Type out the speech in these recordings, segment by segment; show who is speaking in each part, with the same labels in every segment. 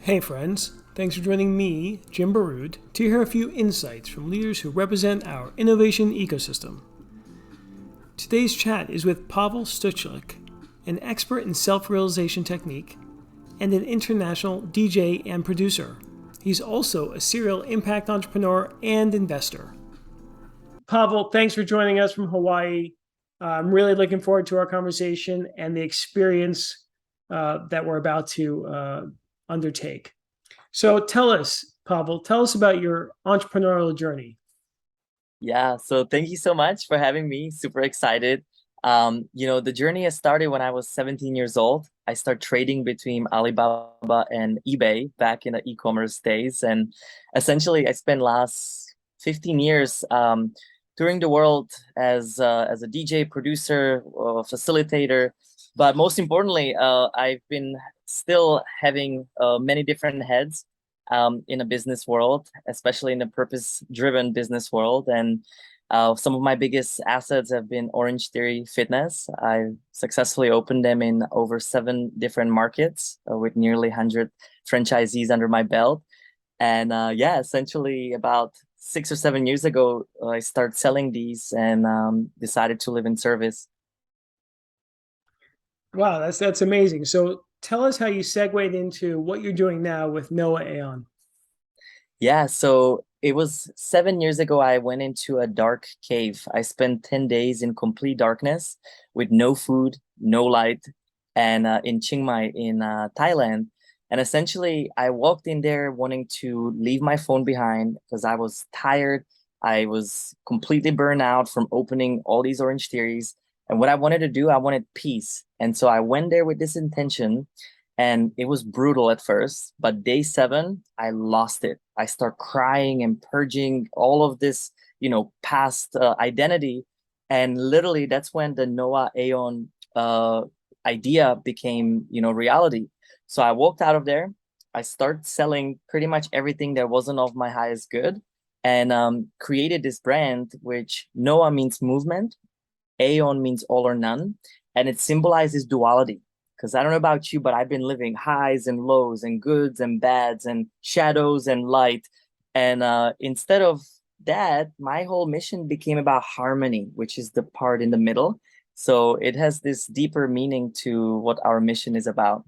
Speaker 1: Hey friends, thanks for joining me, Jim Baroud, to hear a few insights from leaders who represent our innovation ecosystem. Today's chat is with Pavel Stuchlik, an expert in self-realization technique and an international DJ and producer. He's also a serial impact entrepreneur and investor. Pavel, thanks for joining us from Hawaii. I'm really looking forward to our conversation and the experience that we're about to undertake. So tell us, Pavel, tell us about your entrepreneurial journey.
Speaker 2: Yeah, so thank you so much for having me. Super excited. The journey has started when I was 17 years old. I started trading between Alibaba and eBay back in the e-commerce days. And essentially, I spent last 15 years touring the world as a DJ, producer, facilitator. But most importantly, I've been still having many different heads in a business world, especially in the purpose-driven business world. And some of my biggest assets have been Orange Theory Fitness. I've successfully opened them in over 7 different markets with nearly 100 franchisees under my belt. And essentially about 6 or 7 years ago, I started selling these and decided to live in service.
Speaker 1: Wow, that's amazing. So tell us how you segued into what you're doing now with Noah Aeon.
Speaker 2: Yeah, so it was 7 years ago. I went into a dark cave. I spent 10 days in complete darkness with no food, no light, and in Chiang Mai in Thailand. And essentially, I walked in there wanting to leave my phone behind because I was tired. I was completely burned out from opening all these Orange Theories. And what I wanted to do, I wanted peace. And so I went there with this intention. And it was brutal at first, but day 7, I lost it. I start crying and purging all of this, past identity. And literally, that's when the Noah Aeon idea became, reality. So I walked out of there. I started selling pretty much everything that wasn't of my highest good, and created this brand, which Noah means movement, Aeon means all or none, and it symbolizes duality. Because I don't know about you, but I've been living highs and lows and goods and bads and shadows and light. And instead of that, my whole mission became about harmony, which is the part in the middle. So it has this deeper meaning to what our mission is about.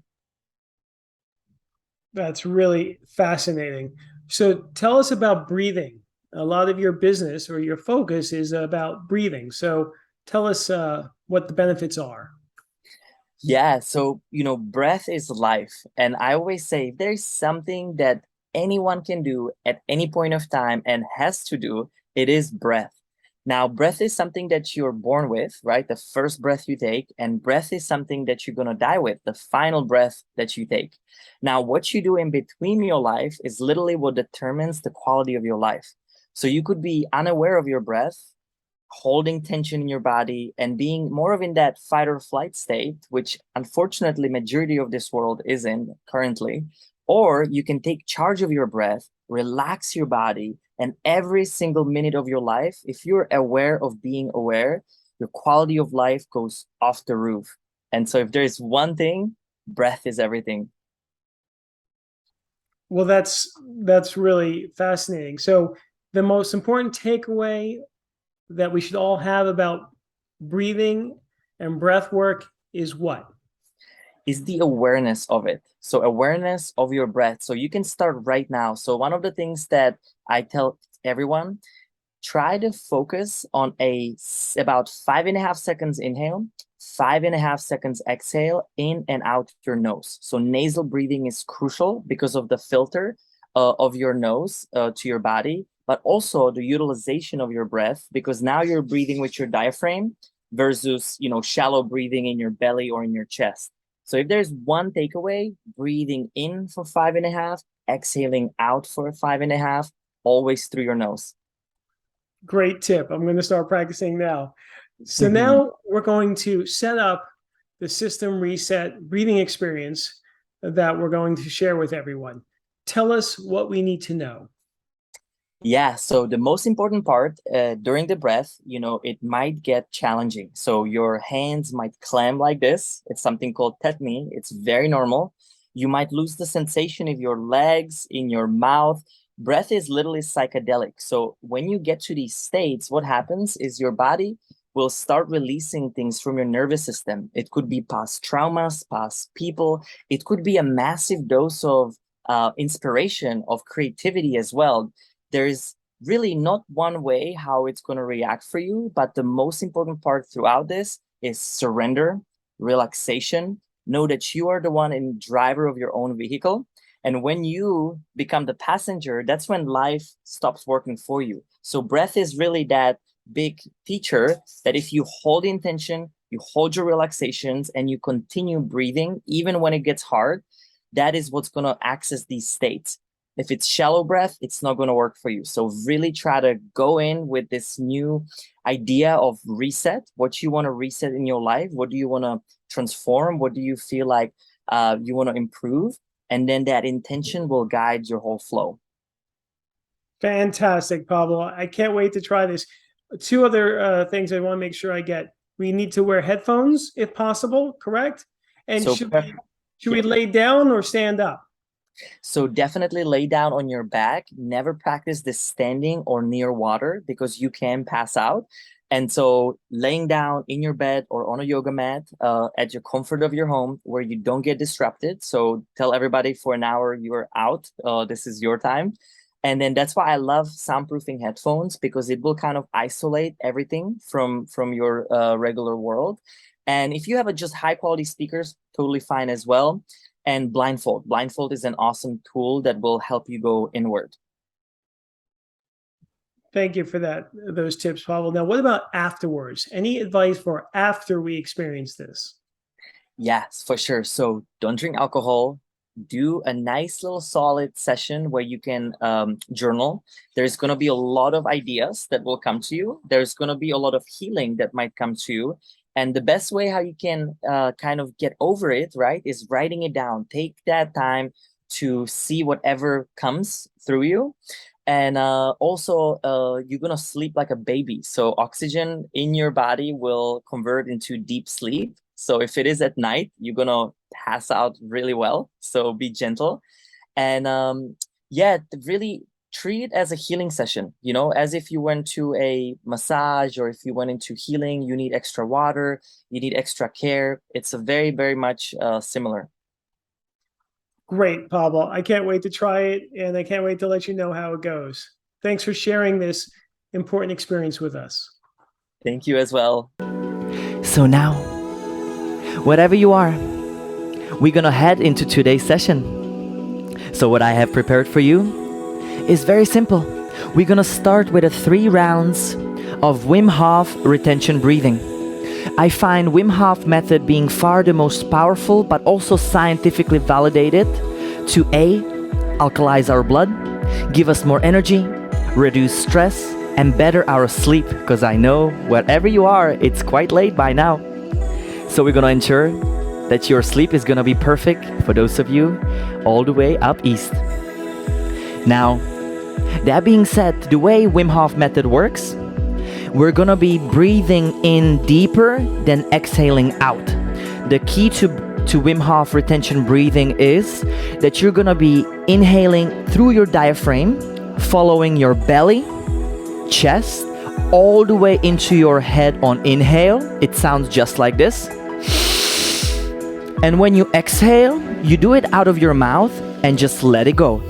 Speaker 1: That's really fascinating. So tell us about breathing. A lot of your business or your focus is about breathing. So tell us what the benefits are.
Speaker 2: Yeah, so breath is life. And I always say if there's something that anyone can do at any point of time and has to do, it is breath. Now, breath is something that you're born with, right? The first breath you take, and breath is something that you're going to die with, the final breath that you take. Now, what you do in between your life is literally what determines the quality of your life. So you could be unaware of your breath, holding tension in your body and being more of in that fight or flight state, which unfortunately majority of this world is in currently. Or you can take charge of your breath, relax your body, and every single minute of your life, if you're aware of being aware, your quality of life goes off the roof. And so if there's one thing, breath is everything.
Speaker 1: Well, that's really fascinating. So the most important takeaway that we should all have about breathing and breath work is what?
Speaker 2: Is the awareness of it. So awareness of your breath. So you can start right now. So one of the things that I tell everyone, try to focus on about 5.5 seconds inhale, 5.5 seconds exhale, in and out your nose. So nasal breathing is crucial because of the filter of your nose to your body, but also the utilization of your breath, because now you're breathing with your diaphragm versus shallow breathing in your belly or in your chest. So if there's one takeaway, breathing in for 5.5, exhaling out for 5.5, always through your nose.
Speaker 1: Great tip. I'm going to start practicing now. So now we're going to set up the system reset breathing experience that we're going to share with everyone. Tell us what we need to know.
Speaker 2: Yeah, so the most important part during the breath, it might get challenging. So your hands might clamp like this. It's something called tetany. It's very normal. You might lose the sensation in your legs, in your mouth. Breath is literally psychedelic. So when you get to these states, what happens is your body will start releasing things from your nervous system. It could be past traumas, past people. It could be a massive dose of inspiration, of creativity as well. There's really not one way how it's going to react for you, but the most important part throughout this is surrender, relaxation. Know that you are the one in driver of your own vehicle. And when you become the passenger, that's when life stops working for you. So breath is really that big teacher that if you hold intention, you hold your relaxations, and you continue breathing, even when it gets hard, that is what's going to access these states. If it's shallow breath, it's not going to work for you. So really try to go in with this new idea of reset. What you want to reset in your life? What do you want to transform? What do you feel like you want to improve? And then that intention will guide your whole flow.
Speaker 1: Fantastic, Pablo. I can't wait to try this. Two other things I want to make sure I get. We need to wear headphones if possible, correct? And
Speaker 2: So
Speaker 1: should we lay down or stand up?
Speaker 2: So definitely lay down on your back. Never practice this standing or near water because you can pass out. And so laying down in your bed or on a yoga mat at your comfort of your home where you don't get disrupted. So tell everybody for an hour you are out. This is your time. And then that's why I love soundproofing headphones, because it will kind of isolate everything from your regular world. And if you have just high quality speakers, totally fine as well. And blindfold. Blindfold is an awesome tool that will help you go inward.
Speaker 1: Thank you for those tips, Pavel. Now, what about afterwards? Any advice for after we experience this?
Speaker 2: Yes, for sure. So don't drink alcohol. Do a nice little solid session where you can journal. There's going to be a lot of ideas that will come to you. There's going to be a lot of healing that might come to you. And the best way how you can kind of get over it, right, is writing it down. Take that time to see whatever comes through you. And also, you're going to sleep like a baby. So oxygen in your body will convert into deep sleep. So if it is at night, you're going to pass out really well. So be gentle. And yeah, really treat it as a healing session, as if you went to a massage, or if you went into healing, you need extra water, you need extra care. It's a very, very much similar.
Speaker 1: Great, Pablo. I can't wait to try it, and I can't wait to let you know how it goes. Thanks for sharing this important experience with us.
Speaker 2: Thank you as well.
Speaker 3: So now, wherever you are, we're gonna head into today's session. So what I have prepared for you is very simple. We're gonna start with 3 rounds of Wim Hof retention breathing. I find Wim Hof method being far the most powerful, but also scientifically validated to A, alkalize our blood, give us more energy, reduce stress, and better our sleep, because I know wherever you are, it's quite late by now. So we're gonna ensure that your sleep is gonna be perfect for those of you all the way up east. Now, that being said, the way Wim Hof method works, we're gonna be breathing in deeper than exhaling out. The key to Wim Hof retention breathing is that you're gonna be inhaling through your diaphragm, following your belly, chest, all the way into your head on inhale. It sounds just like this. And when you exhale, you do it out of your mouth and just let it go.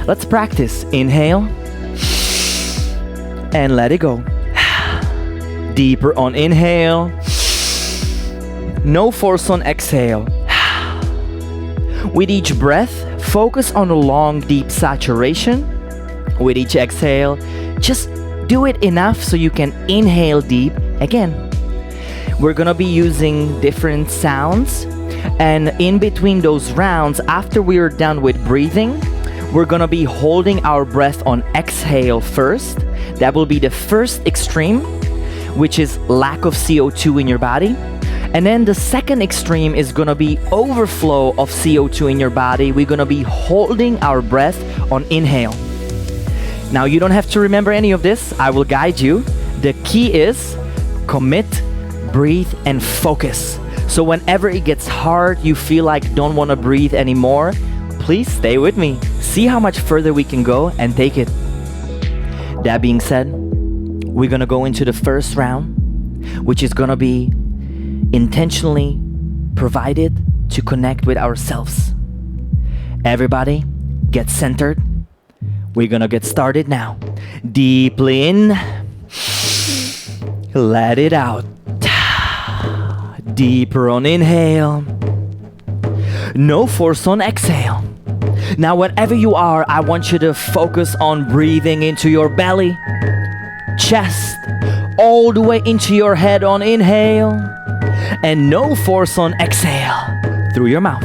Speaker 3: Let's practice. Inhale and let it go. Deeper on inhale. No force on exhale. With each breath, focus on a long, deep saturation. With each exhale, just do it enough so you can inhale deep again. We're gonna be using different sounds, and in between those rounds, after we're done with breathing, we're gonna be holding our breath on exhale first. That will be the first extreme, which is lack of CO2 in your body. And then the second extreme is gonna be overflow of CO2 in your body. We're gonna be holding our breath on inhale. Now, you don't have to remember any of this. I will guide you. The key is commit, breathe, and focus. So whenever it gets hard, you feel like don't want to breathe anymore, please stay with me. See how much further we can go and take it. That being said, we're gonna go into the first round, which is gonna be intentionally provided to connect with ourselves. Everybody, get centered. We're gonna get started now. Deeply in, let it out. Deeper on inhale. No force on exhale. Now, wherever you are, I want you to focus on breathing into your belly, chest, all the way into your head on inhale, and no force on exhale through your mouth.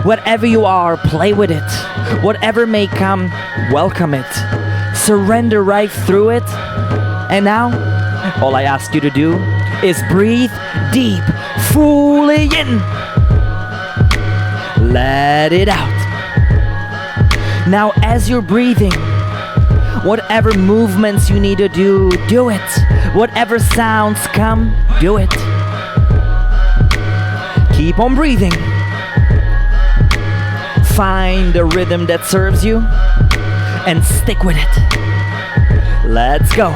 Speaker 3: Wherever you are, play with it. Whatever may come, welcome it. Surrender right through it. And now, all I ask you to do is breathe deep, fully in. Let it out. Now, as you're breathing, whatever movements you need to do, do it. Whatever sounds come, do it. Keep on breathing. Find the rhythm that serves you and stick with it. Let's go.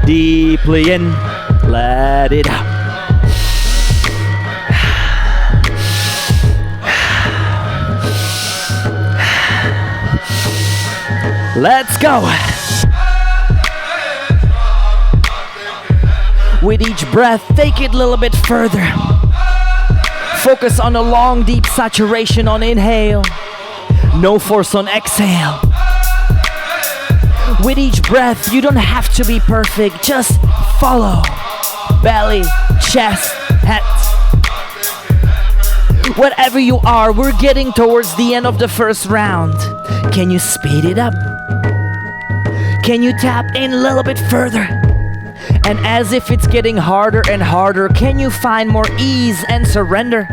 Speaker 3: Deeply in, let it out. Let's go. With each breath, take it a little bit further. Focus on a long, deep saturation on inhale. No force on exhale. With each breath, you don't have to be perfect. Just follow. Belly, chest, head. Wherever you are, we're getting towards the end of the first round. Can you speed it up? Can you tap in a little bit further? And as if it's getting harder and harder, can you find more ease and surrender?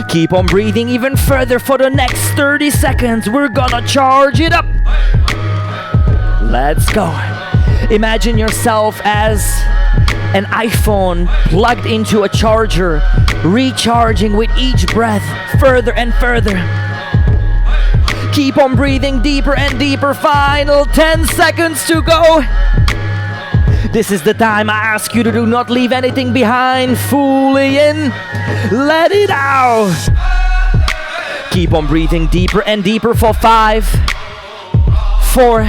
Speaker 3: Keep on breathing even further for the next 30 seconds. We're gonna charge it up. Let's go. Imagine yourself as an iPhone plugged into a charger, recharging with each breath further and further. Keep on breathing deeper and deeper. Final 10 seconds to go. This is the time I ask you to do not leave anything behind. Fully in, let it out. Keep on breathing deeper and deeper for 5, 4,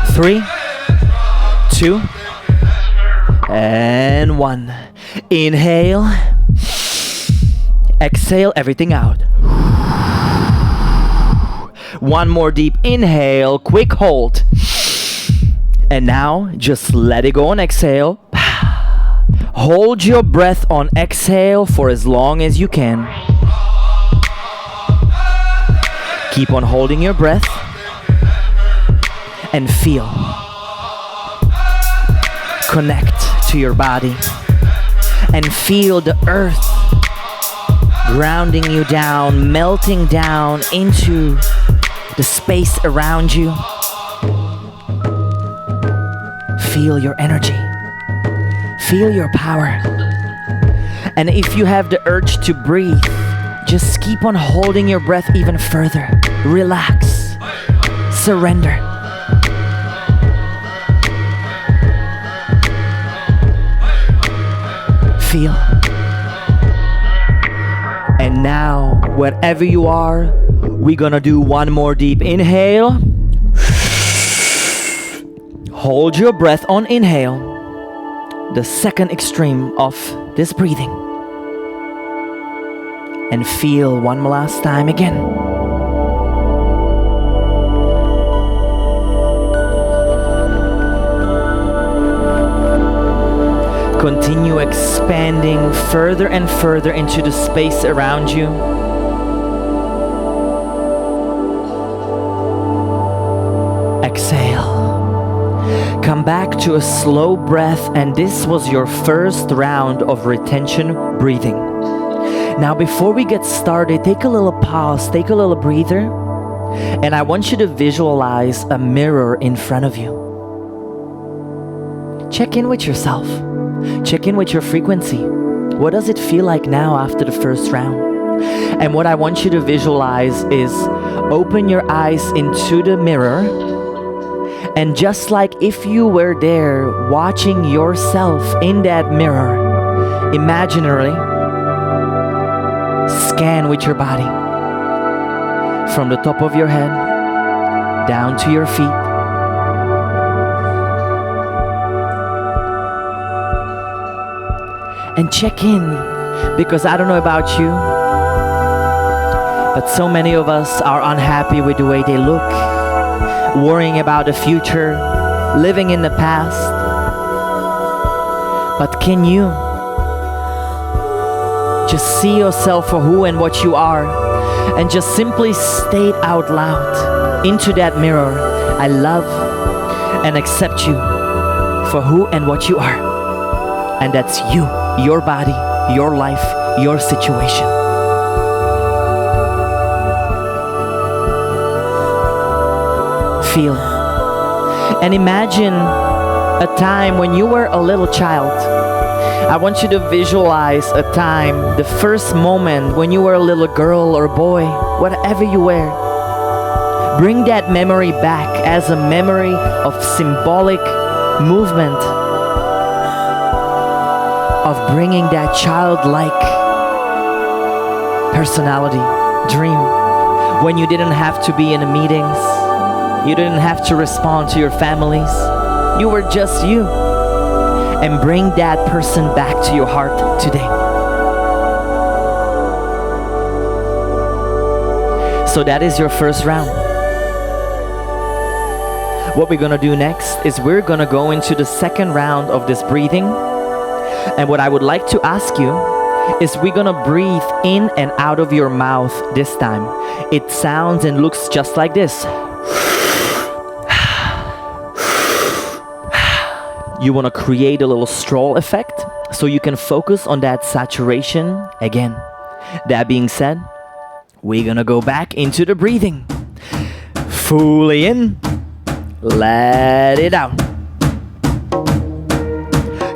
Speaker 3: 3, 2, and 1. Inhale. Exhale everything out. One more deep inhale, quick hold. And now, just let it go on exhale. Hold your breath on exhale for as long as you can. Keep on holding your breath. And feel. Connect to your body. And feel the earth grounding you down, melting down into the space around you. Feel your energy. Feel your power. And if you have the urge to breathe, just keep on holding your breath even further. Relax. Surrender. Feel. And now, wherever you are, we're gonna do one more deep inhale. Hold your breath on inhale. The second extreme of this breathing. And feel one last time again. Continue expanding further and further into the space around you. Exhale. Come back to a slow breath, and this was your first round of retention breathing. Now, before we get started, take a little pause, take a little breather, and I want you to visualize a mirror in front of you. Check in with yourself. Check in with your frequency. What does it feel like now after the first round? And what I want you to visualize is open your eyes into the mirror, and just like if you were there watching yourself in that mirror, imaginarily scan with your body from the top of your head down to your feet. And check in, because I don't know about you, but so many of us are unhappy with the way they look, worrying about the future, living in the past. But can you just see yourself for who and what you are, and just simply state out loud into that mirror, I love and accept you for who and what you are. And that's you, your body, your life, your situation. Feel. And imagine a time when you were a little child. I want you to visualize a time, the first moment when you were a little girl or boy, whatever you were. Bring that memory back as a memory of symbolic movement, of bringing that childlike personality, dream, when you didn't have to be in the meetings, you didn't have to respond to your families, you were just you. And bring that person back to your heart today. So that is your first round. What we're gonna do next is we're gonna go into the second round of this breathing. And what I would like to ask you is we're gonna breathe in and out of your mouth this time. It sounds and looks just like this. You wanna create a little straw effect so you can focus on that saturation again. That being said, we're gonna go back into the breathing. Fully in, let it out.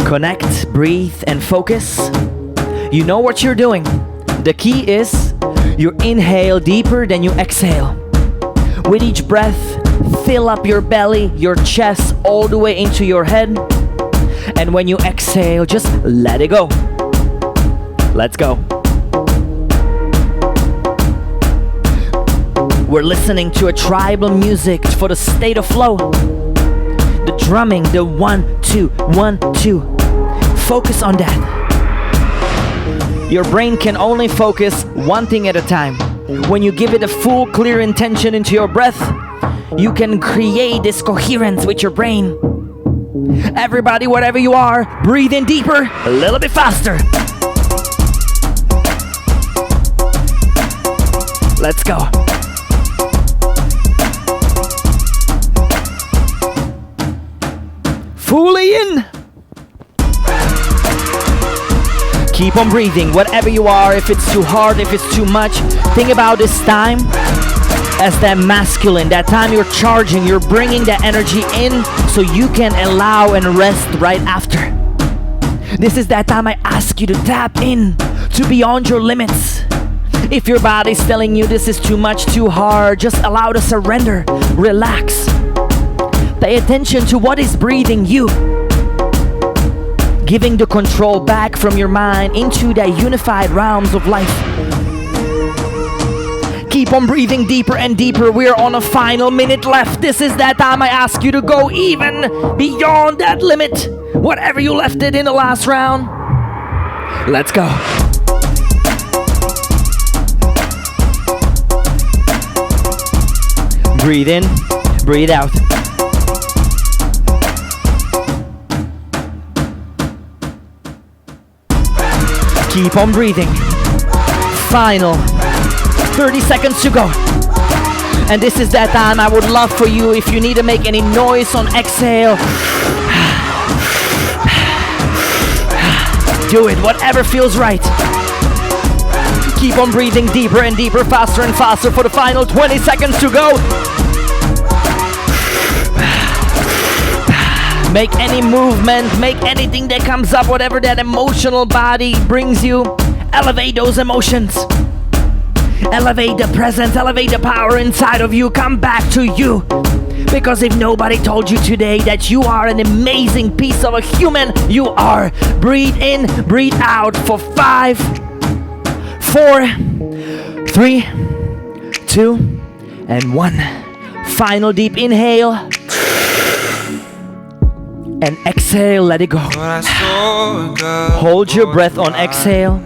Speaker 3: Connect, breathe, and focus. You know what you're doing. The key is you inhale deeper than you exhale. With each breath, fill up your belly, your chest, all the way into your head. And when you exhale, just let it go. Let's go. We're listening to a tribal music for the state of flow. The drumming, the 1, 2, 1, 2. Focus on that. Your brain can only focus one thing at a time. When you give it a full, clear intention into your breath, you can create this coherence with your brain. Everybody, wherever you are, breathe in deeper, a little bit faster. Let's go. Fully in. Keep on breathing, whatever you are, if it's too hard, if it's too much. Think about this time as that masculine, that time you're charging, you're bringing that energy in so you can allow and rest right after. This is that time I ask you to tap in to beyond your limits. If your body's telling you this is too much, too hard, just allow the surrender, relax. Pay attention to what is breathing you. Giving the control back from your mind into the unified realms of life. Keep on breathing deeper and deeper. We're on a final minute left. This is that time I ask you to go even beyond that limit. Whatever you left it in the last round. Let's go. Breathe in, breathe out. Keep on breathing. Final 30 seconds to go. And this is that time I would love for you, if you need to make any noise on exhale, do it, whatever feels right. Keep on breathing deeper and deeper, faster and faster for the final 20 seconds to go. Make any movement, make anything that comes up, whatever that emotional body brings you. Elevate those emotions. Elevate the presence, elevate the power inside of you. Come back to you. Because if nobody told you today that you are an amazing piece of a human, you are. Breathe in, breathe out for 5, 4, 3, 2, and 1. Final deep inhale. And exhale, let it go. Hold your breath on exhale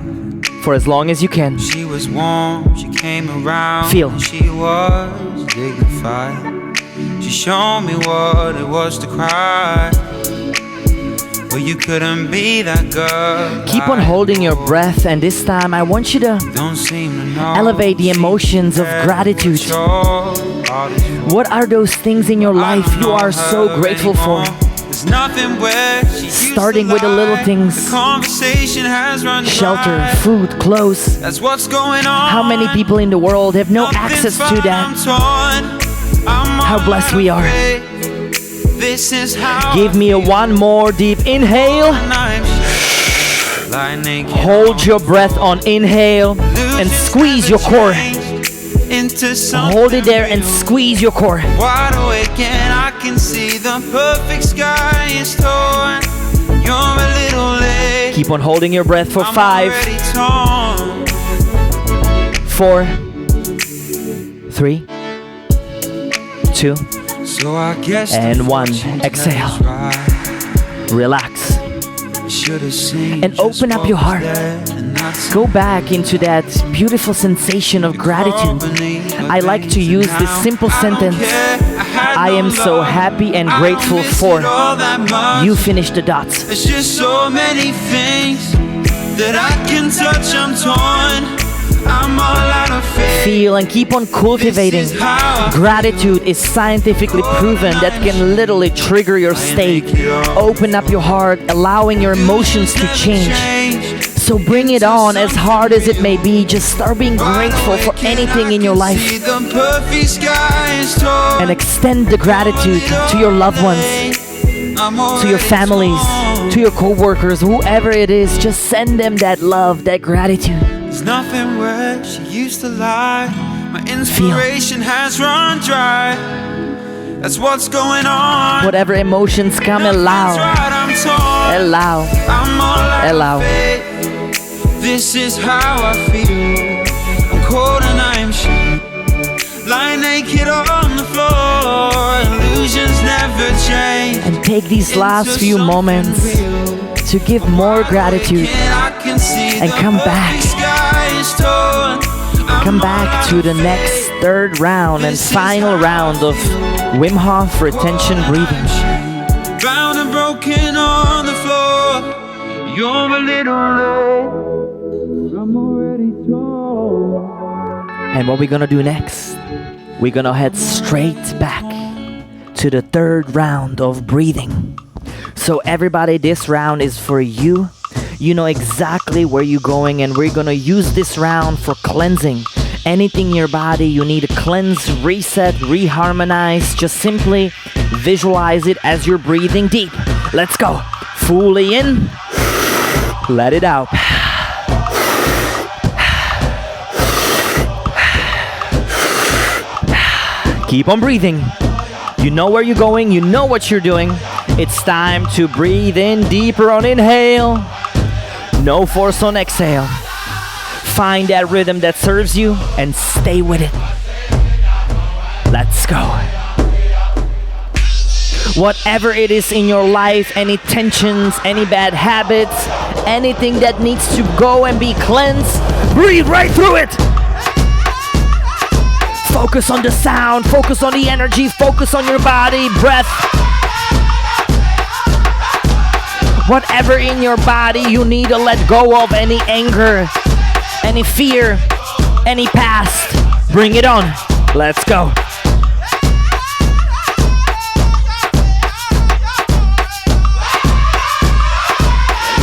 Speaker 3: for as long as you can.
Speaker 4: She was warm, she came around.
Speaker 3: Feel.
Speaker 4: She was dignified. She showed me what it was to cry. Well, you couldn't be that girl.
Speaker 3: Keep on holding your breath, and this time I want you to elevate the emotions of gratitude. What are those things in your life you are so grateful for? Starting with the little things. Shelter, food, clothes.
Speaker 4: That's what's going on.
Speaker 3: How many people in the world have no access to that? How blessed we are.
Speaker 4: This is how
Speaker 3: Give me one more deep inhale. Hold your breath on inhale and squeeze your core. Hold it there and squeeze your core.
Speaker 4: Wide awake and I can see the perfect sky is torn. You're a little late.
Speaker 3: Keep on holding your breath for
Speaker 4: I'm
Speaker 3: 5,
Speaker 4: already torn.
Speaker 3: 4, 3, 2,
Speaker 4: So I guess
Speaker 3: and 1. Exhale. Relax. And open up your heart. Go back into that beautiful sensation of gratitude. I like to use this simple sentence. I am so happy and grateful for. You finish the dots.
Speaker 4: There's just so many things that I can touch. I'm torn. I'm all out of faith.
Speaker 3: Feel and keep on cultivating. Gratitude is scientifically proven that can literally trigger your state. Open up your heart, allowing your emotions to change. So bring it on, as hard as it may be. Just start being grateful for anything in your life. And extend the gratitude to your loved ones, to your families, to your co-workers, whoever it is. Just send them that love, that gratitude.
Speaker 4: There's nothing where she used to lie. My inspiration has run dry. That's what's going on.
Speaker 3: Whatever emotions come, allow. Allow. Allow.
Speaker 4: This is how I feel. I'm cold and I'm shut. Lying naked on the floor. Illusions never change.
Speaker 3: And take these last few moments to give more gratitude. And come back. Come back to the next third round and final round of Wim Hof retention breathing.
Speaker 4: Bound and broken on the floor. You're a little low. I'm already torn.
Speaker 3: And what we're gonna do next, we're gonna head straight back to the third round of breathing. So everybody, this round is for you. You know exactly where you're going, and we're gonna use this round for cleansing. Anything in your body you need to cleanse, reset, reharmonize, just simply visualize it as you're breathing deep. Let's go. Fully in, let it out. Keep on breathing. You know where you're going, you know what you're doing. It's time to breathe in deeper on inhale. No force on exhale. Find that rhythm that serves you and stay with it. Let's go. Whatever it is in your life, any tensions, any bad habits, anything that needs to go and be cleansed, breathe right through it. Focus on the sound, focus on the energy, focus on your body, breath. Whatever in your body you need to let go of, any anger, any fear, any past, bring it on. Let's go.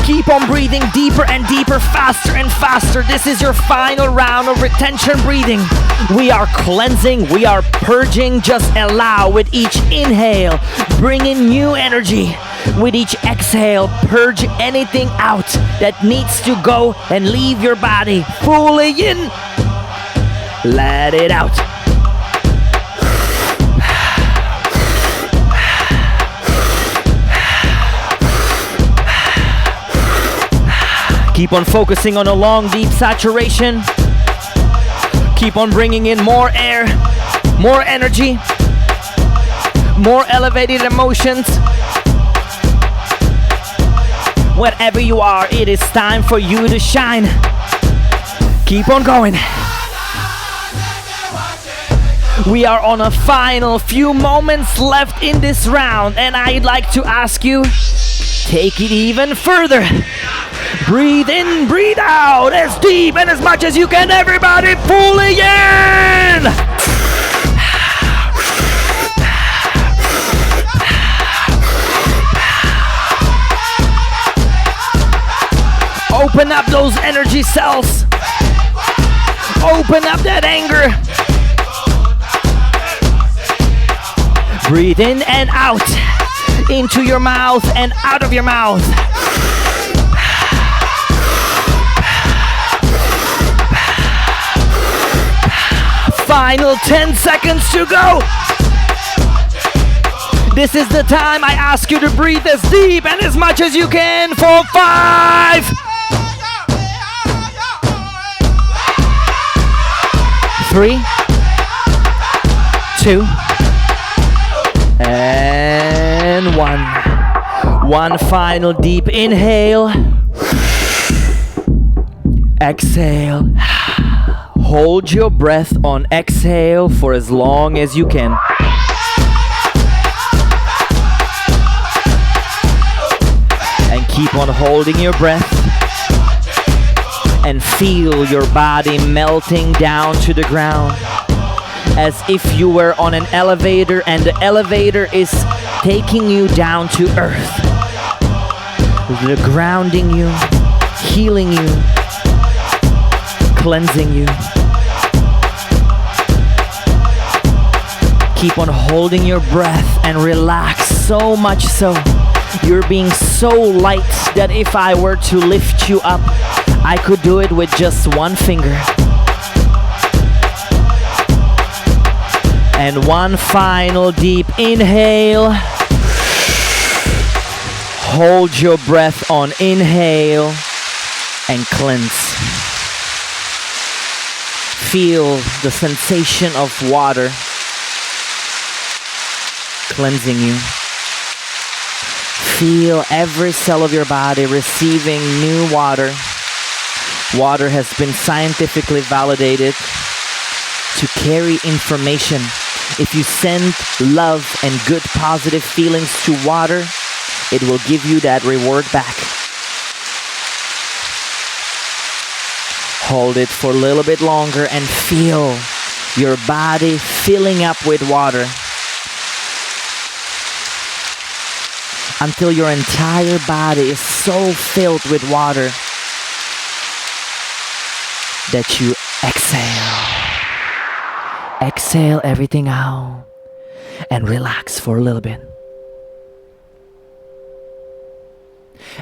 Speaker 3: Keep on breathing deeper and deeper, faster and faster. This is your final round of retention breathing. We are cleansing, we are purging. Just allow with each inhale, bring in new energy. With each exhale, purge anything out that needs to go and leave your body. Fully in. Let it out. Keep on focusing on a long, deep saturation. Keep on bringing in more air, more energy, more elevated emotions. Wherever you are, it is time for you to shine. Keep on going. We are on a final few moments left in this round, and I'd like to ask you, take it even further. Breathe in, breathe out, as deep and as much as you can. Everybody, fully in! Open up those energy cells. Open up that anger. Breathe in and out. Into your mouth and out of your mouth. Final 10 seconds to go. This is the time I ask you to breathe as deep and as much as you can for 5, 3, 2, and 1. One final deep inhale. Exhale. Hold your breath on exhale for as long as you can. And keep on holding your breath. And feel your body melting down to the ground. As if you were on an elevator and the elevator is taking you down to earth. They're grounding you, healing you, cleansing you. Keep on holding your breath and relax, so much so. You're being so light that if I were to lift you up, I could do it with just one finger. And one final deep inhale. Hold your breath on inhale and cleanse. Feel the sensation of water cleansing you. Feel every cell of your body receiving new water. Water has been scientifically validated to carry information. If you send love and good positive feelings to water, it will give you that reward back. Hold it for a little bit longer and feel your body filling up with water until your entire body is so filled with water that you exhale. Exhale everything out and relax for a little bit.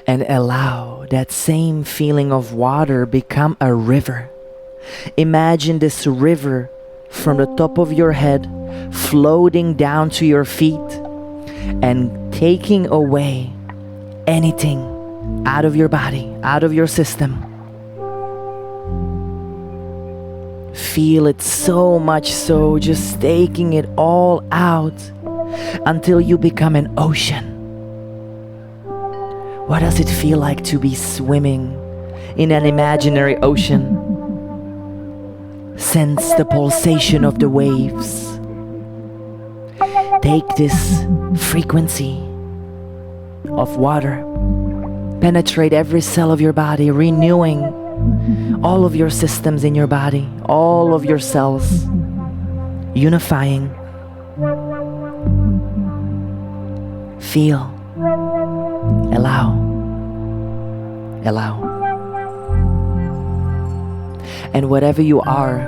Speaker 3: And allow that same feeling of water become a river. Imagine this river from the top of your head floating down to your feet and taking away anything out of your body, out of your system. Feel it so much so, just taking it all out until you become an ocean. What does it feel like to be swimming in an imaginary ocean? Sense the pulsation of the waves. Take this frequency of water, penetrate every cell of your body, renewing all of your systems in your body, all of your cells, unifying. Feel. Allow. Allow. And whatever you are,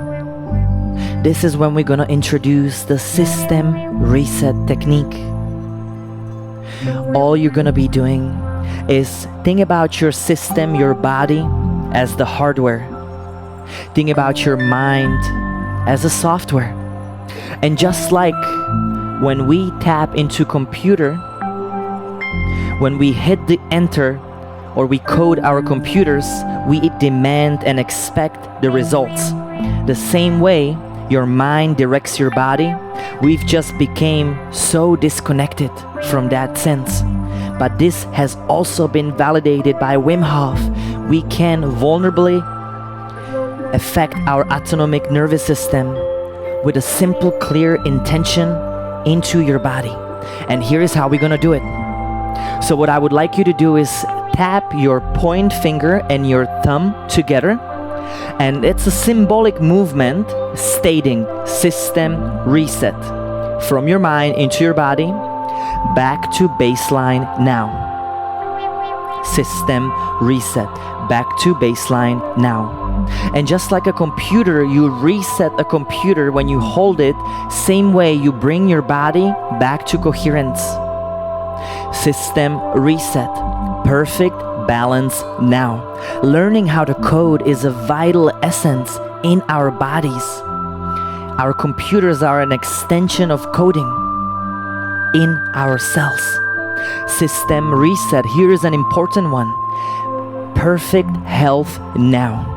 Speaker 3: this is when we're gonna introduce the system reset technique. all you're gonna be doing is think about your system, your body as the hardware. Think about your mind as a software. And just like when we tap into computer, when we hit the enter or we code our computers, we demand and expect the results. The same way your mind directs your body, we've just became so disconnected from that sense. But this has also been validated by Wim Hof. We can vulnerably affect our autonomic nervous system with a simple, clear intention into your body. And here is how we're gonna do it. So what I would like you to do is tap your point finger and your thumb together, and it's a symbolic movement stating system reset from your mind into your body back to baseline now. System reset back to baseline now. And just like a computer, you reset a computer when you hold it, same way you bring your body back to coherence. System reset, perfect balance now. Learning how to code is a vital essence in our bodies. Our computers are an extension of coding in our cells. System reset, here is an important one. Perfect health now.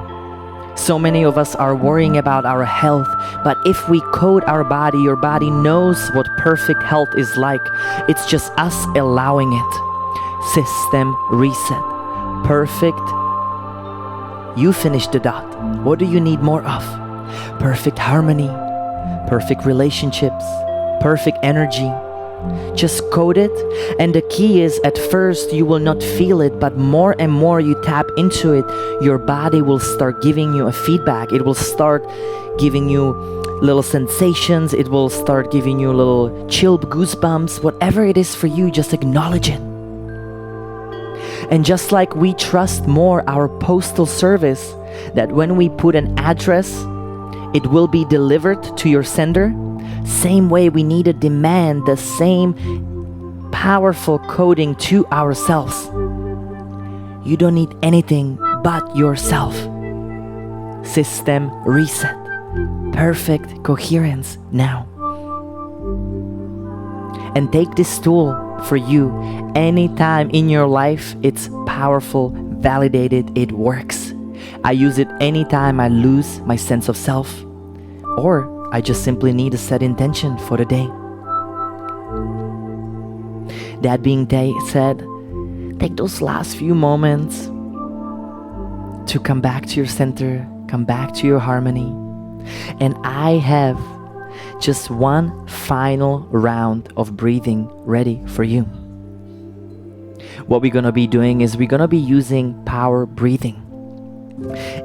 Speaker 3: So many of us are worrying about our health, but if we code our body, your body knows what perfect health is like. It's just us allowing it. System reset. Perfect. You finished the dot. What do you need more of? Perfect harmony, perfect relationships, perfect energy. Just code it, and the key is at first you will not feel it, but more and more you tap into it, your body will start giving you a feedback. It will start giving you little sensations. It will start giving you little chill goosebumps. Whatever it is for you, just acknowledge it. And just like we trust more our postal service, that when we put an address, it will be delivered to your sender, same way we need to demand the same powerful coding to ourselves. You don't need anything but yourself. System reset. Perfect coherence now. And take this tool for you anytime in your life. It's powerful, validated, it works. I use it anytime I lose my sense of self, or I just simply need a set intention for the day. That being said, take those last few moments to come back to your center, come back to your harmony. And I have just one final round of breathing ready for you. What we're gonna be doing is we're gonna be using power breathing.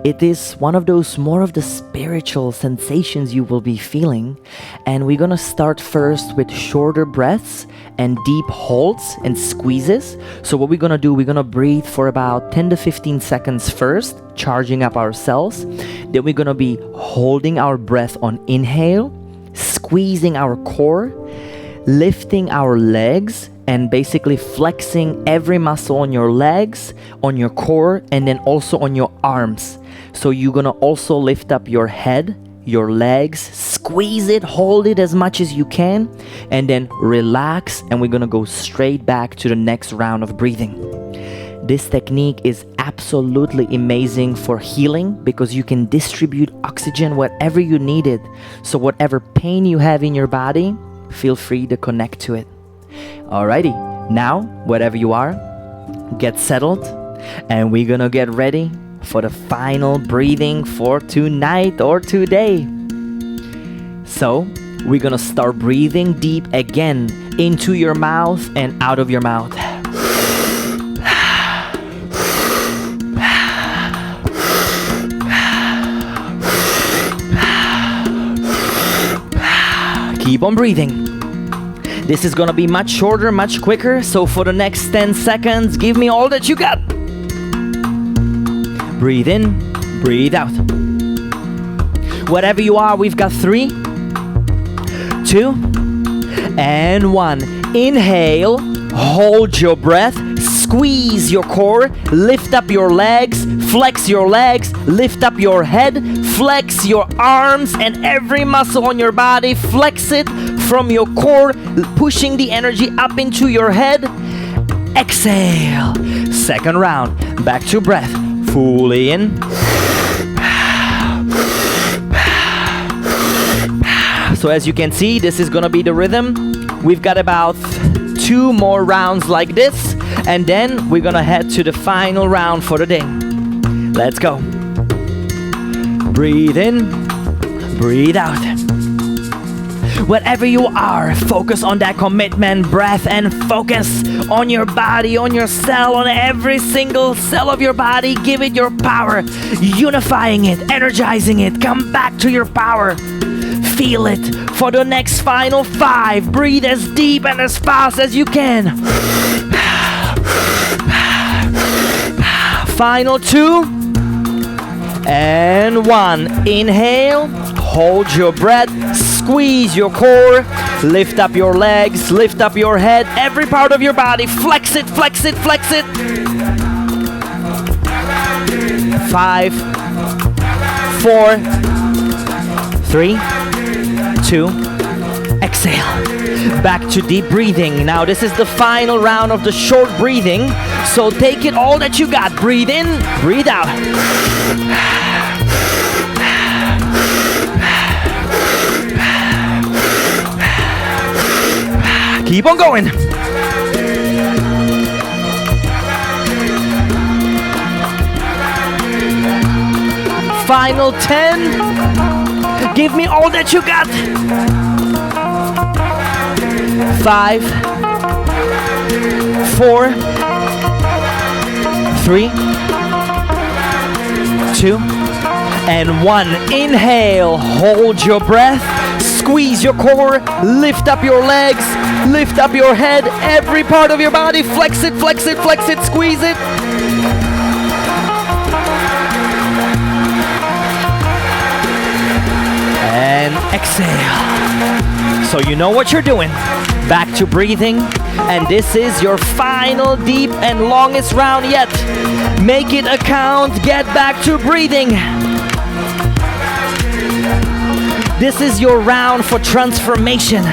Speaker 3: It is one of those more of the spiritual sensations you will be feeling, and we're gonna start first with shorter breaths and deep holds and squeezes. So what we're gonna do, we're gonna breathe for about 10 to 15 seconds first, charging up our cells. Then we're gonna be holding our breath on inhale, squeezing our core, lifting our legs, and basically flexing every muscle on your legs, on your core, and then also on your arms. So you're gonna also lift up your head, your legs, squeeze it, hold it as much as you can, and then relax, and we're gonna go straight back to the next round of breathing. This technique is absolutely amazing for healing because you can distribute oxygen wherever you need it. So whatever pain you have in your body, feel free to connect to it. Alrighty, now, wherever you are, get settled, and we're gonna get ready for the final breathing for tonight or today. So, we're gonna start breathing deep again into your mouth and out of your mouth. Keep on breathing. This is gonna be much shorter, much quicker, so for the next 10 seconds, give me all that you got. Breathe in, breathe out. Whatever you are, we've got 3, 2, and 1. Inhale, Hold your breath, squeeze your core, lift up your legs, flex your legs, lift up your head, flex your arms and every muscle on your body. Flex it from your core, pushing the energy up into your head. Exhale. Second round. Back to breath. Fully in. So as you can see, this is gonna be the rhythm. We've got about 2 more rounds like this, and then we're gonna head to the final round for the day. Let's go. Breathe in, breathe out. Wherever you are, focus on that commitment, breath, and focus on your body, on your cell, on every single cell of your body. Give it your power, unifying it, energizing it. Come back to your power. Feel it for the next final 5. Breathe as deep and as fast as you can. Final 2 and 1. Inhale, hold your breath, squeeze your core, lift up your legs, lift up your head, every part of your body. Flex it, flex it, flex it. 5, 4, 3, 2, exhale. Back to deep breathing. Now this is the final round of the short breathing, so take it all that you got. Breathe in, breathe out. Keep on going. Final 10. Give me all that you got. 5, 4, 3, 2, and 1. Inhale, hold your breath, squeeze your core, lift up your legs, lift up your head, every part of your body. Flex it, flex it, flex it, squeeze it. And exhale. So you know what you're doing. Back to breathing. And this is your final deep and longest round yet. Make it a count. Get back to breathing. This is your round for transformation.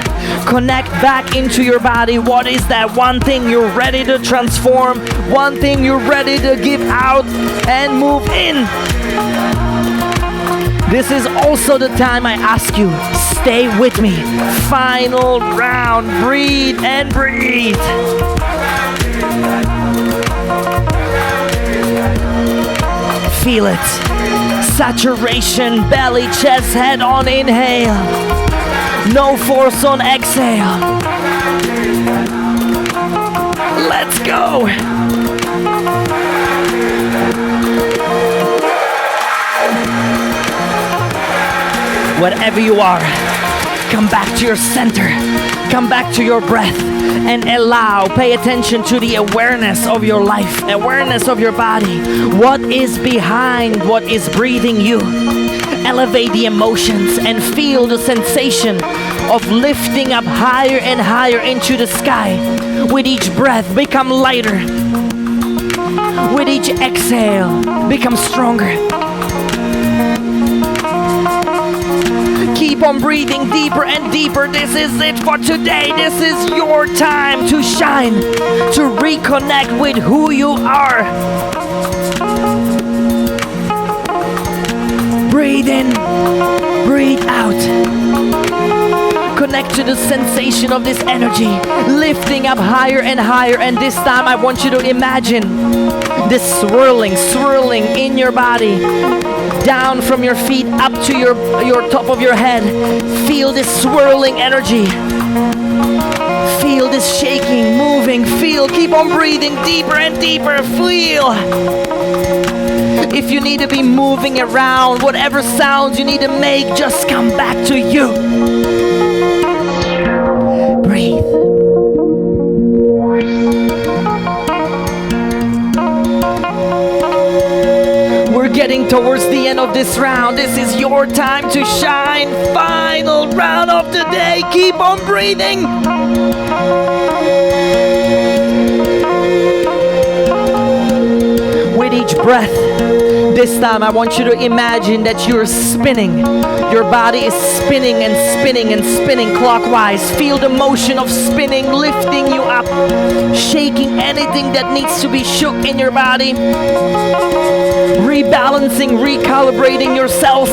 Speaker 3: Connect back into your body. What is that one thing you're ready to transform? One thing you're ready to give out and move in. This is also the time I ask you, stay with me. Final round, breathe and breathe. Feel it. Saturation, belly, chest, head on inhale. No force on exhale. Let's go. Wherever you are, come back to your center, come back to your breath, and pay attention to the awareness of your life, awareness of your body. What is behind what is breathing you? Elevate the emotions and feel the sensation of lifting up higher and higher into the sky. With each breath, become lighter. With each exhale, become stronger. Keep on breathing deeper and deeper. This is it for today. This is your time to shine, to reconnect with who you are. Breathe in, breathe out. Connect to the sensation of this energy, lifting up higher and higher. And this time I want you to imagine this swirling in your body, down from your feet up to your top of your head. Feel this swirling energy. Feel this shaking, moving. Feel, keep on breathing deeper and deeper. Feel. If you need to be moving around, whatever sounds you need to make, just come back to you. Breathe. Getting towards the end of this round. This is your time to shine. Final round of the day. Keep on breathing. breath. This time I want you to imagine that you're spinning. Your body is spinning and spinning and spinning clockwise. Feel the motion of spinning, lifting you up, shaking anything that needs to be shook in your body, rebalancing, recalibrating your cells.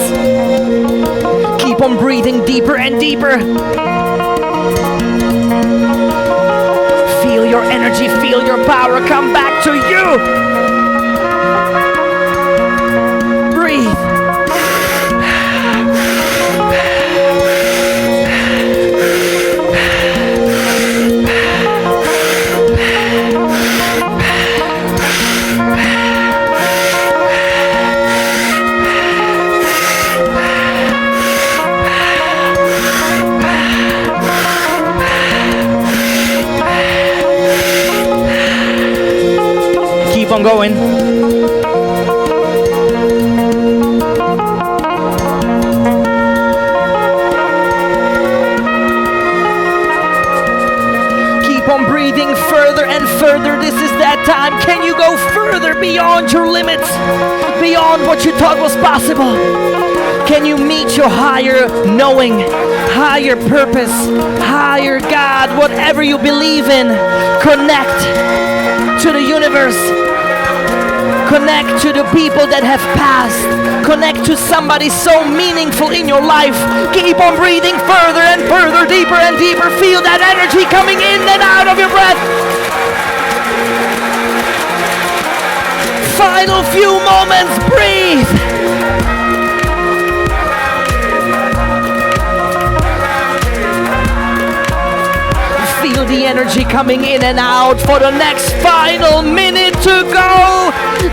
Speaker 3: Keep on breathing deeper and deeper. Feel your energy, feel your power come back to you. Breathe. Keep on going. Keep on breathing further and further. This is that time. Can you go further beyond your limits? Beyond what you thought was possible? Can you meet your higher knowing, higher purpose, higher God, whatever you believe in? Connect to the universe. Connect to the people that have passed. Connect to somebody so meaningful in your life. Keep on breathing further and further, deeper and deeper. Feel that energy coming in and out of your breath. Final few moments, breathe. Feel the energy coming in and out for the next final minute to go.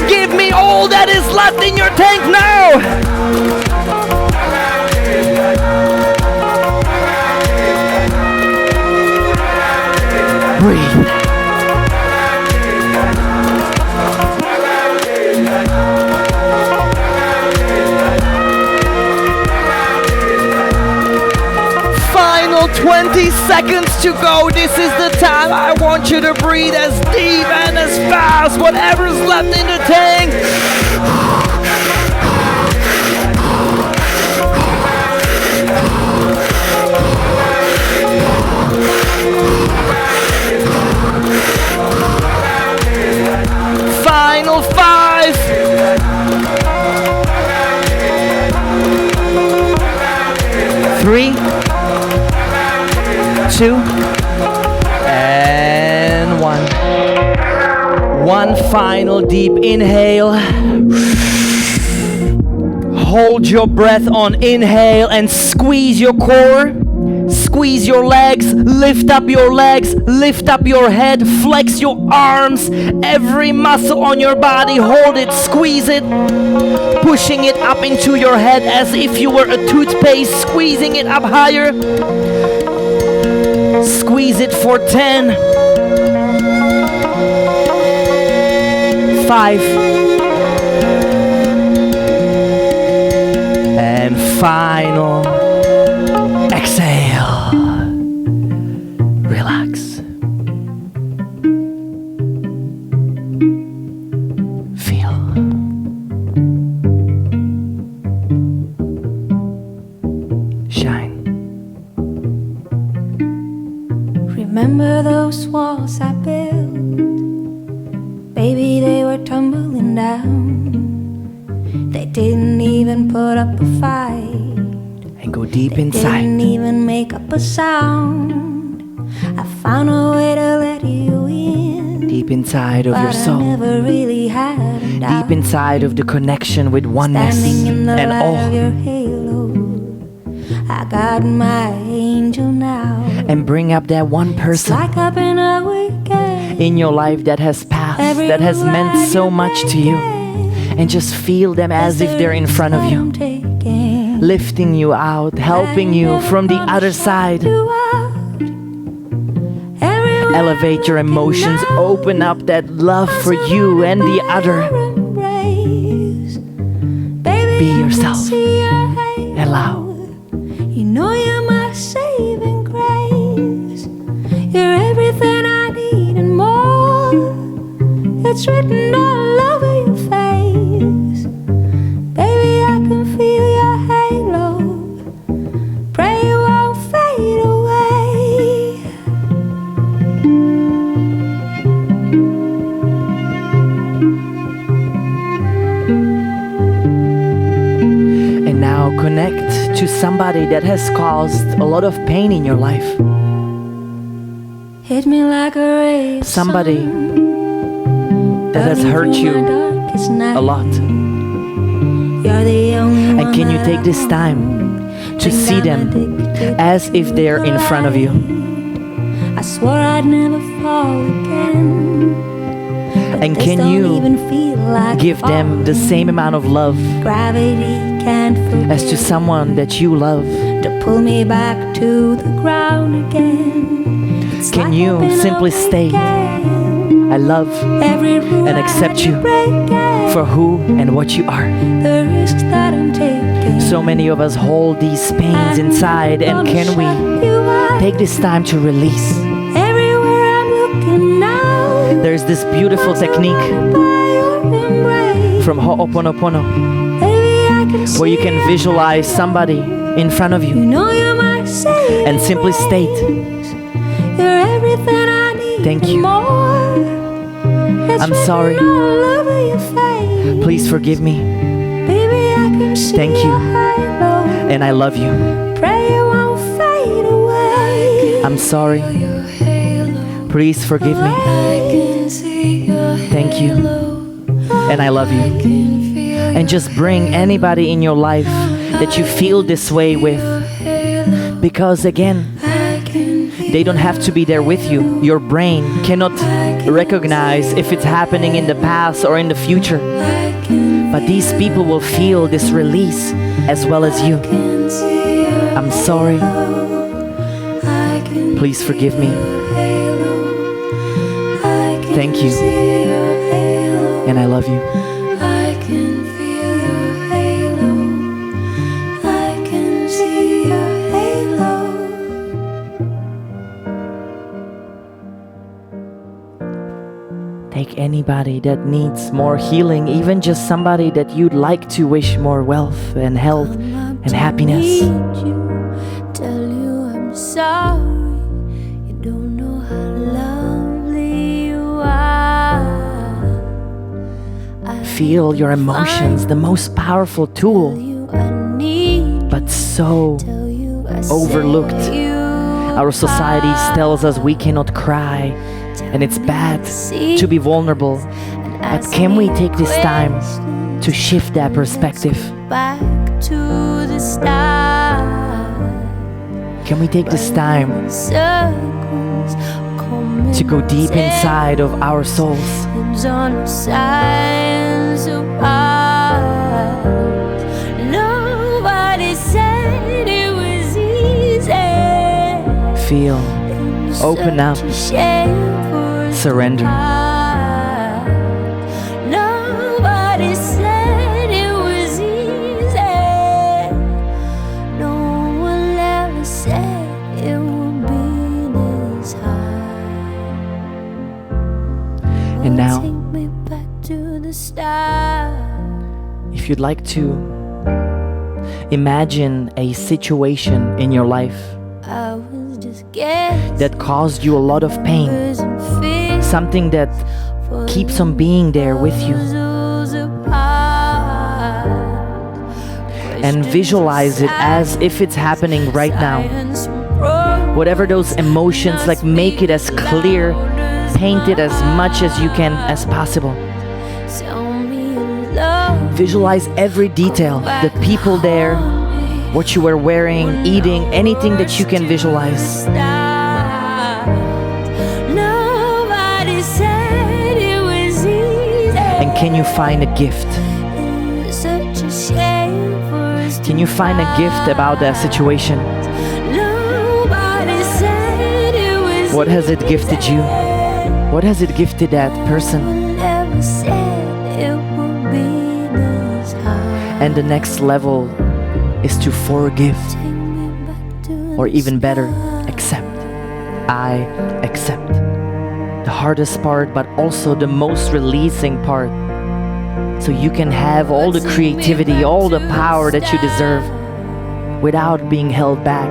Speaker 3: Give me all that is left in your tank now. Breathe. Final 20 seconds to go. This is the time. I want you to breathe as deep and as fast, whatever's left in the tank. Final 5. 3, 2, and 1. One final deep inhale. Hold your breath on inhale and squeeze your core. Squeeze your legs, lift up your legs, lift up your head, flex your arms, every muscle on your body, hold it, squeeze it, pushing it up into your head as if you were a toothpaste, squeezing it up higher. Squeeze it for 10, 5, and final exhale. Relax. Feel. Shine.
Speaker 5: Remember those walls I built? Baby, they were tumbling down. They didn't even put up a fight.
Speaker 3: And go deep
Speaker 5: They
Speaker 3: inside.
Speaker 5: didn't even make up a sound. I found a way to let you in,
Speaker 3: Deep inside of
Speaker 5: but
Speaker 3: your
Speaker 5: I
Speaker 3: soul.
Speaker 5: never really had a doubt.
Speaker 3: Deep inside of the connection with oneness
Speaker 5: Standing in the
Speaker 3: and
Speaker 5: light of
Speaker 3: all.
Speaker 5: your halo, I got my angel now.
Speaker 3: And bring up that one
Speaker 5: It's
Speaker 3: person
Speaker 5: like up in a weekend.
Speaker 3: in your life that has passed, that has meant so much to you. And just feel them as if they're in front of you, lifting you out, helping you from the other side. Elevate your emotions, open up that love for you and the other. Be yourself. Allow.
Speaker 5: You know you're my saving grace. You're everything I need and more. It's written all over your face.
Speaker 3: now connect to somebody that has caused a lot of pain in your life.
Speaker 5: Hit me like a ray of
Speaker 3: Somebody
Speaker 5: sun,
Speaker 3: that has
Speaker 5: burning
Speaker 3: hurt
Speaker 5: through
Speaker 3: you
Speaker 5: my darkest night.
Speaker 3: a lot.
Speaker 5: You're the only
Speaker 3: And
Speaker 5: one
Speaker 3: can you
Speaker 5: that
Speaker 3: take
Speaker 5: I
Speaker 3: this time
Speaker 5: want.
Speaker 3: to
Speaker 5: Think
Speaker 3: see
Speaker 5: I'm
Speaker 3: them
Speaker 5: addicted
Speaker 3: as if they're in front of you?
Speaker 5: I swore I'd never fall again. But
Speaker 3: And
Speaker 5: this
Speaker 3: can
Speaker 5: don't
Speaker 3: you
Speaker 5: even feel like
Speaker 3: give them the same amount of love
Speaker 5: gravity can't
Speaker 3: as to
Speaker 5: forget
Speaker 3: someone that you love?
Speaker 5: to pull me back to the ground again. It's
Speaker 3: Can
Speaker 5: like
Speaker 3: you
Speaker 5: I've been
Speaker 3: simply state,
Speaker 5: awakened.
Speaker 3: I love
Speaker 5: Every rule
Speaker 3: and
Speaker 5: I
Speaker 3: accept
Speaker 5: had to
Speaker 3: you
Speaker 5: break it.
Speaker 3: for who and what you are?
Speaker 5: The risks that I'm taking.
Speaker 3: So many of us hold these pains inside, and can we take this time to release?
Speaker 5: Everywhere I'm looking now,
Speaker 3: There's this beautiful technique from Ho'oponopono where you can visualize somebody in front of
Speaker 5: You
Speaker 3: you
Speaker 5: know you're my savior.
Speaker 3: and simply state,
Speaker 5: You're everything I need.
Speaker 3: Thank
Speaker 5: and
Speaker 3: you.
Speaker 5: more. It's
Speaker 3: I'm
Speaker 5: written
Speaker 3: sorry.
Speaker 5: all over your face.
Speaker 3: Please forgive me,
Speaker 5: Baby, I can see
Speaker 3: Thank you.
Speaker 5: your halo.
Speaker 3: and I love you.
Speaker 5: Pray it won't fade away.
Speaker 3: I'm sorry. Please forgive me. Thank you, and I love you. And just bring anybody in your life that you feel this way with, because again, they don't have to be there with you. Your brain cannot recognize if it's happening in the past or in the future. But these people will feel this release as well as you. I'm sorry. Please forgive me. Thank you. And I love you. Take anybody that needs more healing, even just somebody that you'd like to wish more wealth and health and happiness.
Speaker 5: Tell you I'm sorry. You don't know how lovely you are.
Speaker 3: Feel your emotions, the most powerful tool, but so overlooked. Our society tells us we cannot cry and it's bad to be vulnerable. But can we take this time to shift that perspective?
Speaker 5: Back to the start.
Speaker 3: Can we take this time
Speaker 5: Circles
Speaker 3: to go deep inside of our souls?
Speaker 5: on signs apart. Nobody said it was easy.
Speaker 3: Feel, open up, surrender.
Speaker 5: Nobody said it was easy. No one ever said it would be this high.
Speaker 3: And now,
Speaker 5: Take me back to the start.
Speaker 3: if you'd like to imagine a situation in your life
Speaker 5: I was just getting
Speaker 3: that caused you a lot of pain, something that keeps on being there with you, and visualize it as if it's happening right now. Whatever those emotions, like, make it as clear, paint it as much as you can as possible. Visualize every detail, the people there, what you were wearing, eating, anything that you can visualize.
Speaker 5: Nobody said it was easy.
Speaker 3: And can you find a gift?
Speaker 5: Such a shame for us
Speaker 3: Can you find a gift about that situation?
Speaker 5: Nobody said it was
Speaker 3: What has it gifted you? What has it gifted that person?
Speaker 5: Never said it would be this high.
Speaker 3: And the next level is to forgive,
Speaker 5: Take me back to
Speaker 3: or even better, accept. I accept. The hardest part, but also the most releasing part. So you can have all the creativity, all the power that you deserve without being held back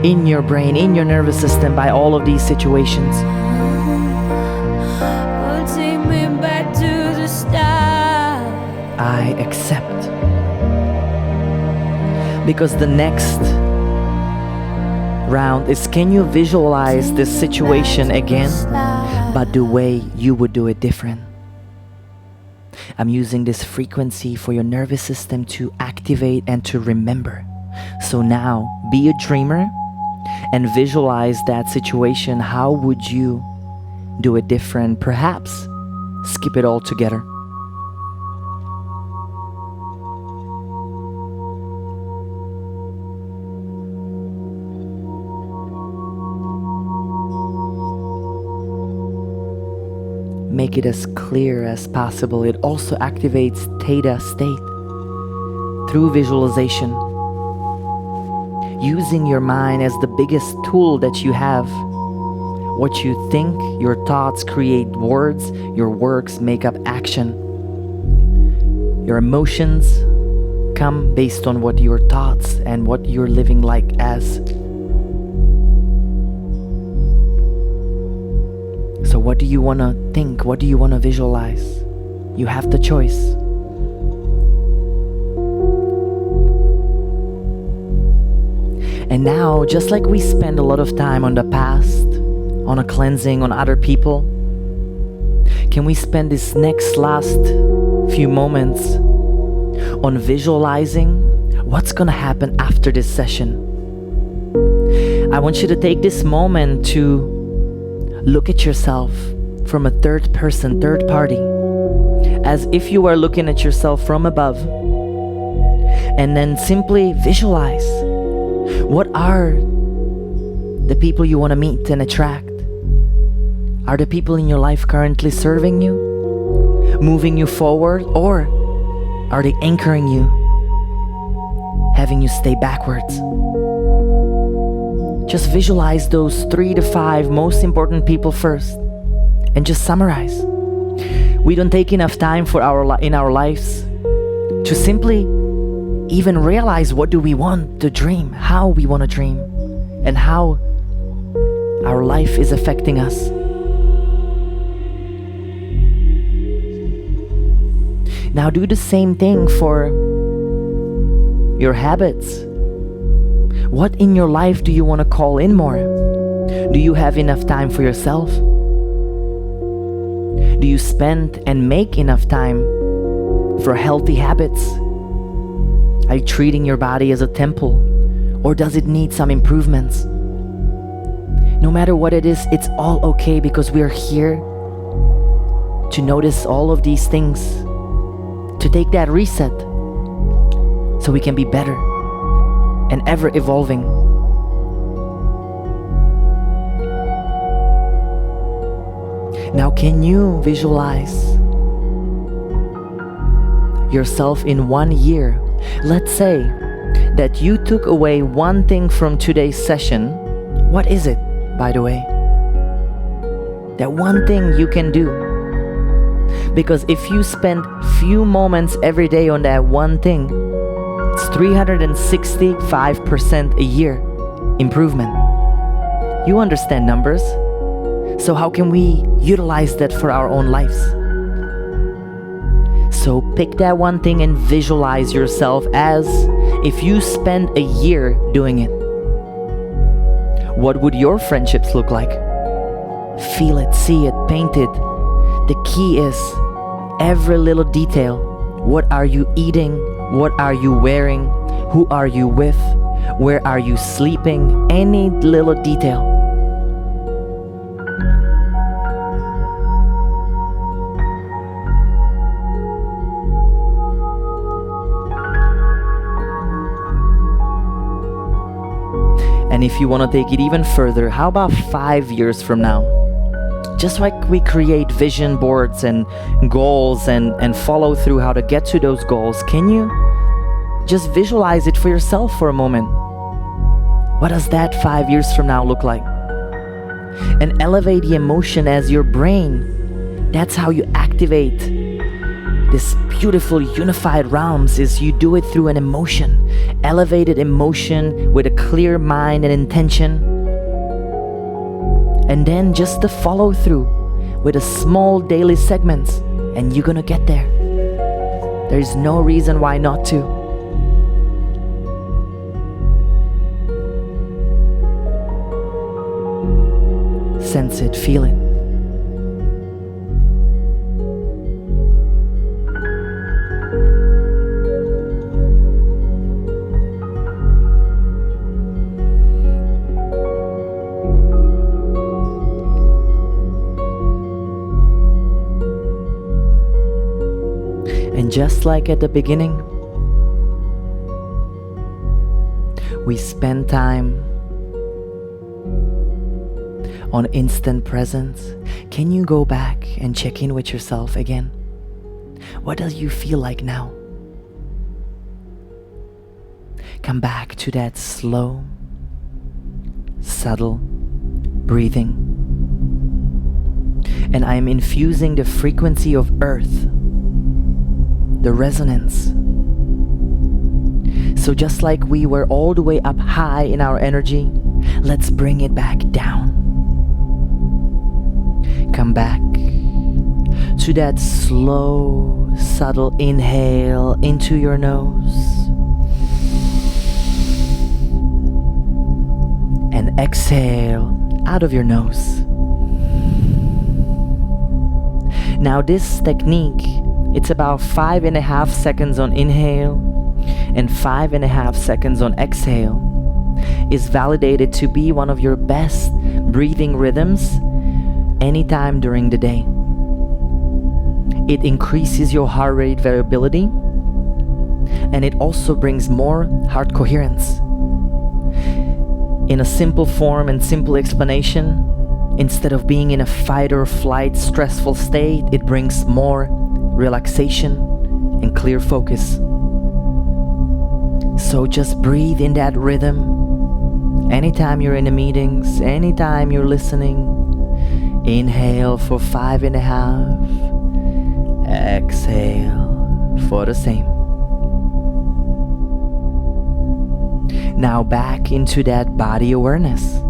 Speaker 3: in your brain, in your nervous system by all of these situations.
Speaker 5: Oh, take me back to the start.
Speaker 3: I accept. Because the next round is, can you visualize this situation again, but the way you would do it different? I'm using this frequency for your nervous system to activate and to remember. So now, be a dreamer and visualize that situation. How would you do it different? Perhaps skip it all together. Make it as clear as possible. It also activates theta state through visualization. Using your mind as the biggest tool that you have. What you think, your thoughts create words, your works make up action. Your emotions come based on what your thoughts and what you're living like as. So what do you want to think? What do you want to visualize? You have the choice. And now, just like we spend a lot of time on the past, on a cleansing, on other people, can we spend this last few moments on visualizing what's gonna happen after this session? I want you to take this moment to look at yourself from a third person, third party, as if you are looking at yourself from above, and then simply visualize. What are the people you want to meet and attract? Are the people in your life currently serving you, moving you forward, or are they anchoring you, having you stay backwards? Just visualize those 3 to 5 most important people first, and just summarize. We don't take enough time in our lives to simply even realize what do we want to dream, how we want to dream, and how our life is affecting us. Now do the same thing for your habits. What in your life do you want to call in more? Do you have enough time for yourself? Do you spend and make enough time for healthy habits? Are you treating your body as a temple, or does it need some improvements? No matter what it is, it's all okay, because we are here to notice all of these things, to take that reset so we can be better and ever evolving. Now, can you visualize yourself in 1 year? Let's say that you took away one thing from today's session. What is it, by the way? That one thing you can do. Because if you spend few moments every day on that one thing, it's 365% a year improvement. You understand numbers. So how can we utilize that for our own lives? So pick that one thing and visualize yourself as if you spend a year doing it. What would your friendships look like? Feel it, see it, paint it. The key is every little detail. What are you eating? What are you wearing? Who are you with? Where are you sleeping? Any little detail. And if you want to take it even further, how about 5 years from now? Just like we create vision boards and goals and follow through how to get to those goals, can you just visualize it for yourself for a moment? What does that 5 years from now look like? And elevate the emotion as your brain. That's how you activate this beautiful unified realms, is you do it through an emotion. Elevated emotion with a clear mind and intention. And then just the follow through with a small daily segments, and you're gonna get there. There's no reason why not to. sense it, feel it. And just like at the beginning, we spend time on instant presence. Can you go back and check in with yourself again? What does you feel like now? Come back to that slow, subtle breathing. And I'm infusing the frequency of earth, the resonance. So just like we were all the way up high in our energy, let's bring it back down. Come back to that slow, subtle inhale into your nose. And exhale out of your nose. Now this technique, it's about 5.5 seconds on inhale and 5.5 seconds on exhale, is validated to be one of your best breathing rhythms anytime during the day. It increases your heart rate variability, and it also brings more heart coherence. In a simple form and simple explanation, instead of being in a fight or flight stressful state, it brings more relaxation and clear focus. So just breathe in that rhythm. Anytime you're in the meetings, anytime you're listening, inhale for 5.5, exhale for the same. Now back into that body awareness.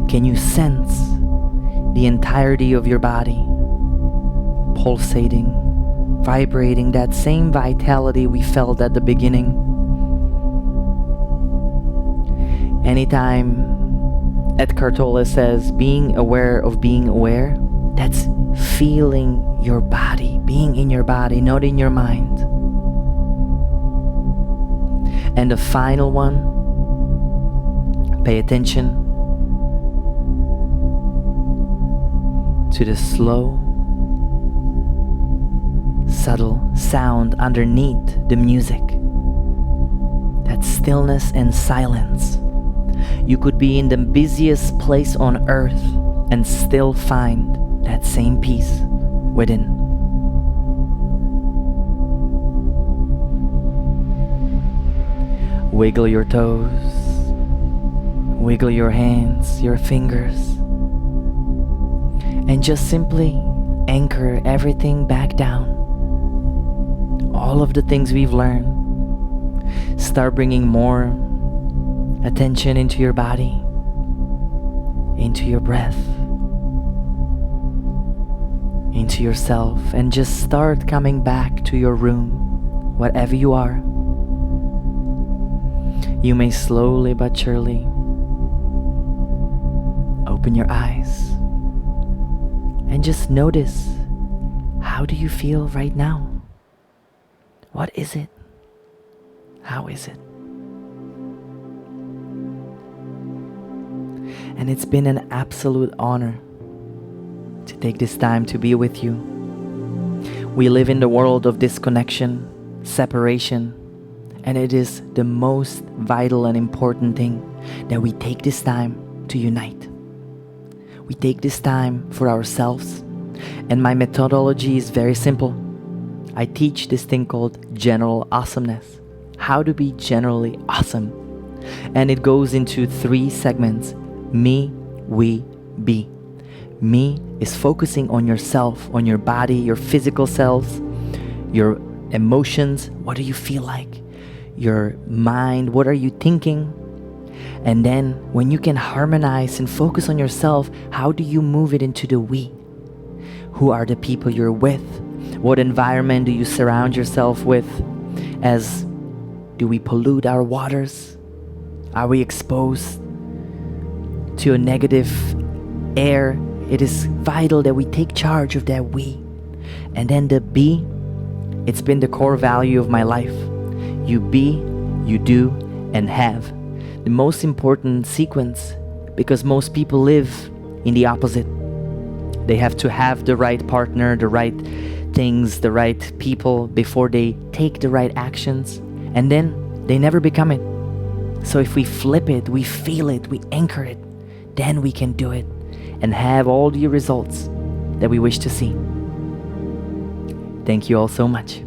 Speaker 3: Can you sense the entirety of your body pulsating, vibrating, that same vitality we felt at the beginning? Anytime Eckhart Tolle says being aware of being aware, that's feeling your body, being in your body, not in your mind. And the final one, pay attention to the slow, subtle sound underneath the music. That stillness and silence. You could be in the busiest place on earth and still find that same peace within. Wiggle your toes, wiggle your hands, your fingers, and just simply anchor everything back down. All of the things we've learned. Start bringing more attention into your body, into your breath, into yourself, and just start coming back to your room, whatever you are. You may slowly but surely open your eyes and just notice, how do you feel right now? What is it? How is it? And it's been an absolute honor to take this time to be with you. We live in the world of disconnection, separation, and it is the most vital and important thing that we take this time to unite. We take this time for ourselves, and my methodology is very simple. I teach this thing called general awesomeness. How to be generally awesome. And it goes into 3 segments. Me, we, be. Me is focusing on yourself, on your body, your physical selves, your emotions. What do you feel like? Your mind, what are you thinking? And then when you can harmonize and focus on yourself, how do you move it into the we? Who are the people you're with? What environment do you surround yourself with? Do we pollute our waters? Are we exposed to a negative air, it is vital that we take charge of that we. And then the be, it's been the core value of my life. You be, you do, and have. The most important sequence, because most people live in the opposite. They have to have the right partner, the right things, the right people before they take the right actions, and then they never become it. So if we flip it, we feel it, we anchor it, then we can do it and have all the results that we wish to see. Thank you all so much.